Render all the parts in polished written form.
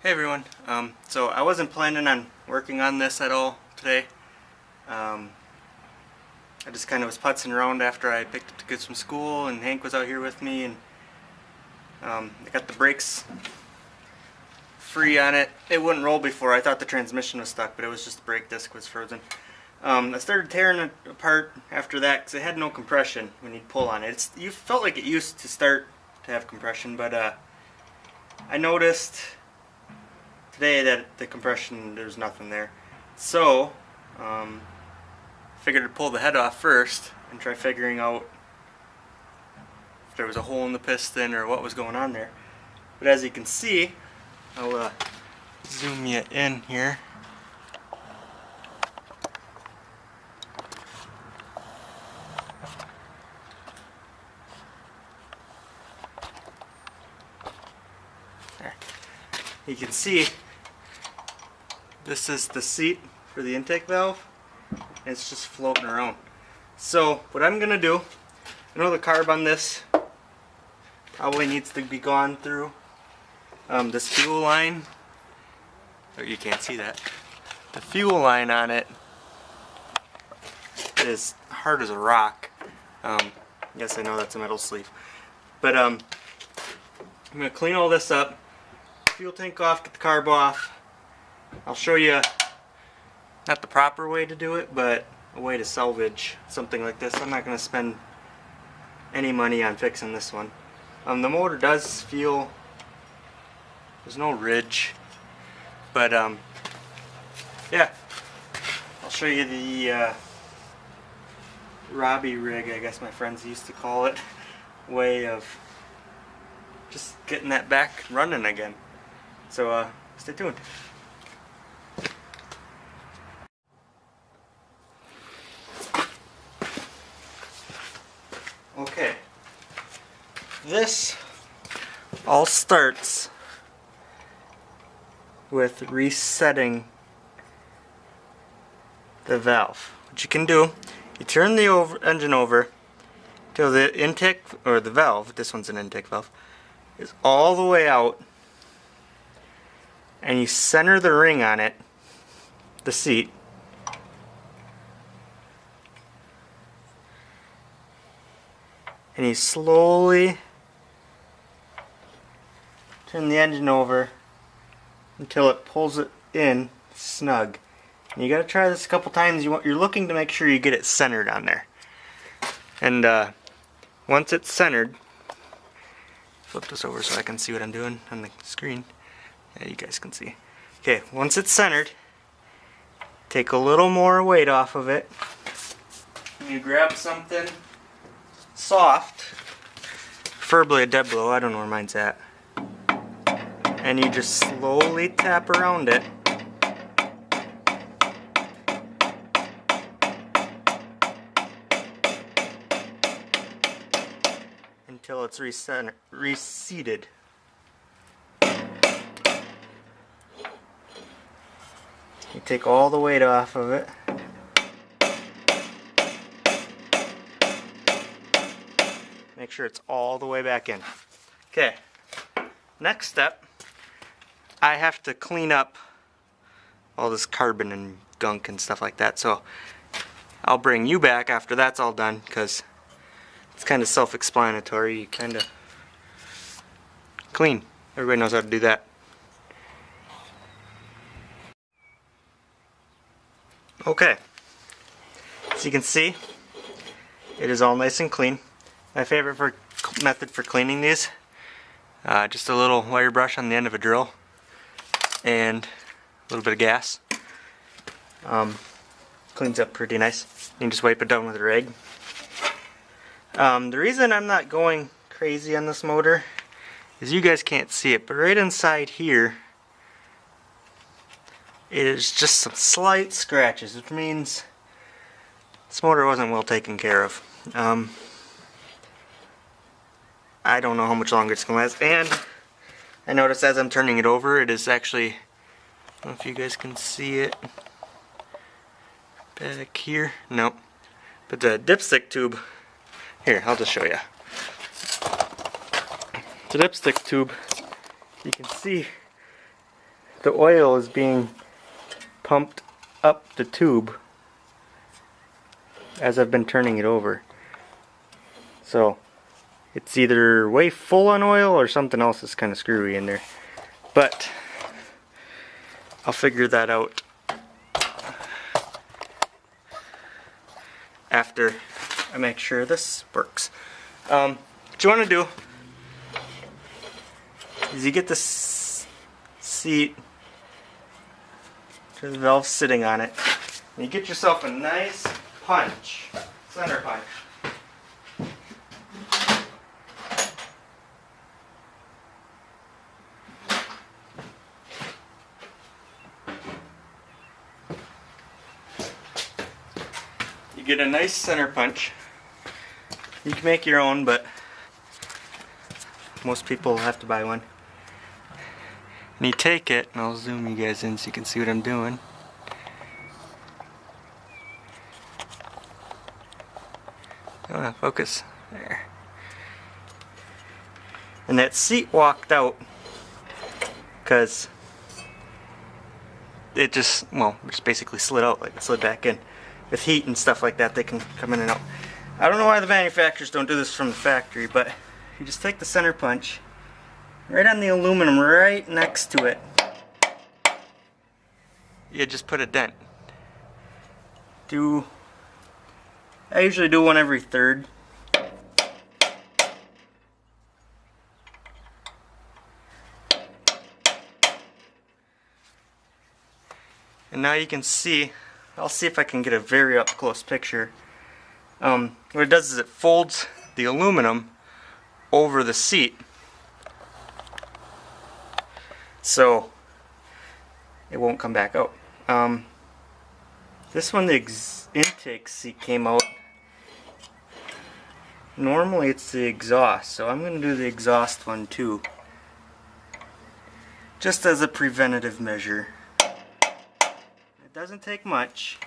Hey everyone. So I wasn't planning on working on this at all today. I just kind of was putzing around after I picked up the kids from school, and Hank was out here with me, and I got the brakes free on it. It wouldn't roll before. I thought the transmission was stuck, but it was just the brake disc was frozen. I started tearing it apart after that because it had no compression when you'd pull on it. You felt like it used to start to have compression, but I noticed today that the compression, there's nothing there. So figured to pull the head off first and try figuring out if there was a hole in the piston or what was going on there. But as you can see, I'll zoom you in here. There. You can see this is the seat for the intake valve, and it's just floating around. So what I'm gonna do, I know the carb on this probably needs to be gone through. This fuel line, oh, you can't see that. The fuel line on it is hard as a rock. Yes, I know that's a metal sleeve, but I'm gonna clean all this up, fuel tank off, get the carb off. I'll show you not the proper way to do it, but a way to salvage something like this. I'm not going to spend any money on fixing this one. The motor does feel, there's no ridge, but yeah, I'll show you the Robbie rig, I guess my friends used to call it, way of just getting that back running again. So stay tuned. Okay, this all starts with resetting the valve. What you can do, you turn the engine over till the intake, or the valve, this one's an intake valve, is all the way out, and you center the ring on it, the seat, and you slowly turn the engine over until it pulls it in snug. And you got to try this a couple times. You're looking to make sure you get it centered on there. And once it's centered, flip this over so I can see what I'm doing on the screen. Yeah, you guys can see. Okay, once it's centered, take a little more weight off of it. And you grab something soft, preferably a dead blow, I don't know where mine's at, and you just slowly tap around it until it's reseated. You take all the weight off of it. Make sure it's all the way back in. Okay, next step, I have to clean up all this carbon and gunk and stuff like that. So I'll bring you back after that's all done, because it's kind of self-explanatory. You kind of clean. Everybody knows how to do that. Okay, as you can see, it is all nice and clean. My favorite method for cleaning these, just a little wire brush on the end of a drill and a little bit of gas. Cleans up pretty nice. You can just wipe it down with a rag. The reason I'm not going crazy on this motor is you guys can't see it, but right inside here is just some slight scratches, which means this motor wasn't well taken care of. I don't know how much longer it's going to last, and I noticed as I'm turning it over, it is actually, I don't know if you guys can see it back here, nope, but the dipstick tube, here, I'll just show you. The dipstick tube, you can see the oil is being pumped up the tube as I've been turning it over. So it's either way full on oil or something else is kind of screwy in there. But I'll figure that out after I make sure this works. What you want to do is you get this seat to the valve sitting on it, and you get yourself a nice punch, center punch. You get a nice center punch. You can make your own, but most people have to buy one. And you take it, and I'll zoom you guys in so you can see what I'm doing. Oh, focus. There. And that seat walked out because it just basically slid out, like it slid back in. With heat and stuff like that, they can come in and out. I don't know why the manufacturers don't do this from the factory, but you just take the center punch right on the aluminum right next to it. You just put a dent. I usually do one every third. And now you can see, I'll see if I can get a very up close picture. What it does is it folds the aluminum over the seat, so it won't come back out. This one, the intake seat came out. Normally it's the exhaust, so I'm going to do the exhaust one too, just as a preventative measure. It doesn't take much.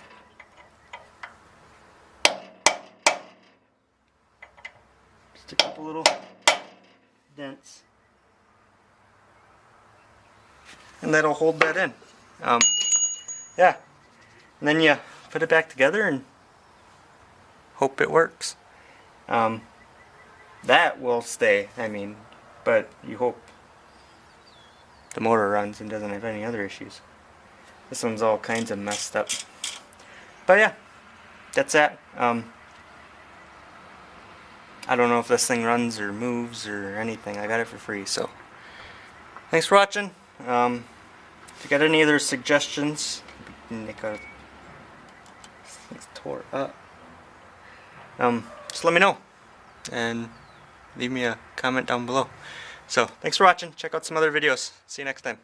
Just a couple little dents, and that'll hold that in. Yeah, and then you put it back together and hope it works. That will stay, but you hope the motor runs and doesn't have any other issues. This one's all kinds of messed up. But yeah, that's that. I don't know if this thing runs or moves or anything. I got it for free, so thanks for watching. If you got any other suggestions, this thing's tore up. Just let me know and leave me a comment down below. So thanks for watching. Check out some other videos. See you next time.